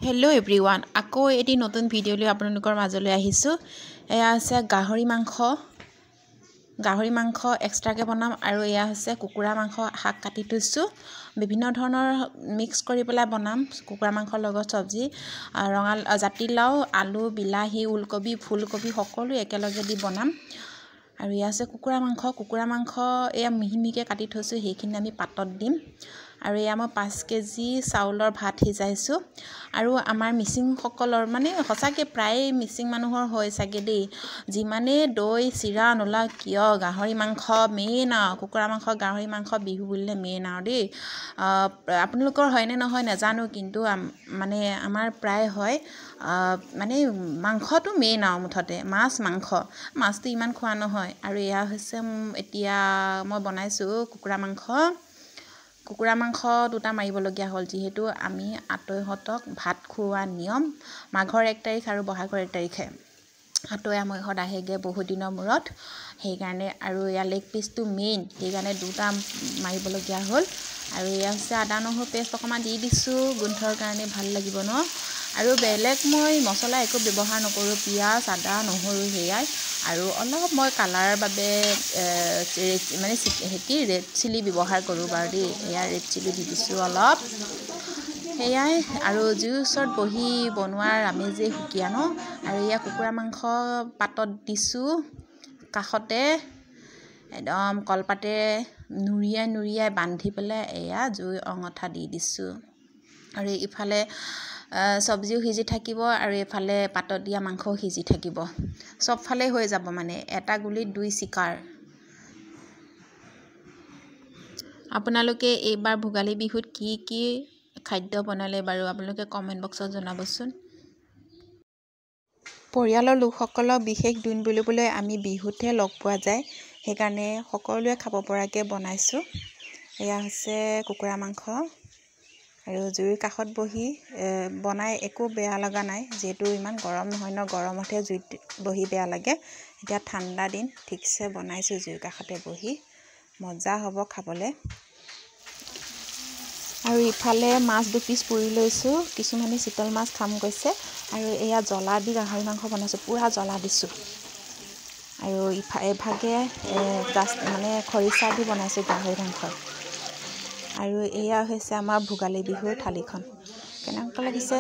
Hello' everyone, আকৌ এটি নতুন ভিডিঅ' লৈ আপোনালোকৰ মাজলৈ আহিছোঁ। এয়া হৈছে গাহৰি মাংস এক্সট্ৰাকৈ বনাম আৰু এয়া হৈছে কুকুৰা মাংস শাক কাটি থৈছোঁ। বিভিন্ন ধৰণৰ মিক্স কৰি পেলাই বনাম কুকুৰা মাংসৰ লগত চব্জি, জাতিলাও, আলু, বিলাহী, ওলকবি, ফুলকবি সকলো একেলগে দি বনাম। আৰু এয়া আছে কুকুৰা মাংস এয়া মিহি মিহিকৈ কাটি থৈছোঁ, সেইখিনি আমি পাতত দিম। আৰু এয়া মই 5 কেজি চাউলৰ ভাত সিজাইছোঁ। আৰু আমাৰ মিচিংসকলৰ মানে সঁচাকৈ প্ৰায় মিচিং মানুহৰ হয় চাগে দেই, যিমানেই দৈ চিৰা নোলাওক কিয় গাহৰি মাংস মেইন আৰু কুকুৰা মাংস গাহৰি মাংস বিহু বুলিলে মেইন আৰু দেই। আপোনালোকৰ হয়নে নহয় নাজানো, কিন্তু মানে আমাৰ প্ৰায় হয়। মানে মাংসটো মেইন আৰু মুঠতে মাছটো ইমান খোৱা নহয়। আৰু এয়া হৈছে এতিয়া মই বনাইছোঁ কুকুৰা মাংস দুটা মাৰিবলগীয়া হ'ল, যিহেতু আমি আতৈহঁতক ভাত খুওৱা নিয়ম মাঘৰ 1 তাৰিখ আৰু বহাগৰ 1 তাৰিখে। আতৈ আমাঘৰত আহেগৈ বহুত দিনৰ মূৰত, সেইকাৰণে। আৰু ইয়াৰ লেগ পিচটো মেইন, সেইকাৰণে দুটা মাৰিবলগীয়া হ'ল। আৰু এয়া হৈছে আদা নহৰু পেষ্ট অকণমান দি দিছোঁ গোন্ধৰ কাৰণে, ভাল লাগিব ন। আৰু বেলেগ মই মছলা একো ব্যৱহাৰ নকৰোঁ, পিঁয়াজ আদা নহৰু সেয়াই। আৰু অলপ মই কালাৰৰ বাবে ৰেড চিলি ব্যৱহাৰ কৰোঁ বাৰু দেই। এয়া ৰেড চিলি দি দিছোঁ অলপ, সেয়াই। আৰু জুইৰ ওচৰত বহি বনোৱাৰ আমেজেই সুকীয়া ন। আৰু এয়া কুকুৰা মাংস পাতত দিছোঁ, কাষতে একদম কলপাতেৰে নুৰিয়াই বান্ধি পেলাই এয়া জুই অঙঠা দি দিছোঁ। আৰু ইফালে চব্জিও সিজি থাকিব আৰু এইফালে পাতত দিয়া মাংসও সিজি থাকিব, চবফালে হৈ যাব মানে এটা গুলিত 2 চিকাৰ। আপোনালোকে এইবাৰ ভোগালী বিহুত কি খাদ্য বনালে বাৰু আপোনালোকে কমেণ্ট বক্সত জনাবচোন। পৰিয়ালৰ লোকসকলক বিশেষ দিন বুলিবলৈ আমি বিহুতহে লগ পোৱা যায়, সেইকাৰণে সকলোৱে খাব পৰাকৈ বনাইছোঁ। এয়া হৈছে কুকুৰা মাংস আৰু জুইৰ কাষত বহি বনাই একো বেয়া লগা নাই, যিহেতু ইমান গৰম নহয় ন, গৰমতহে জুইত বহি বেয়া লাগে। এতিয়া ঠাণ্ডা দিন, ঠিকছে বনাইছোঁ জুইৰ কাষতে বহি, মজা হ'ব খাবলৈ। আৰু ইফালে মাছ 2 পিচ পুৰি লৈছোঁ, কিছুমানে চিতল মাছ খাম কৈছে। আৰু এয়া জ্বলা দি গাহৰি মাংস বনাইছোঁ, পূৰা জ্বলা দিছোঁ। আৰু এভাগে মানে খৰিচা দি বনাইছোঁ গাহৰি মাংস। আৰু এয়া হৈছে আমাৰ ভোগালী বিহুৰ থালিখন, কেনেকুৱা লাগিছে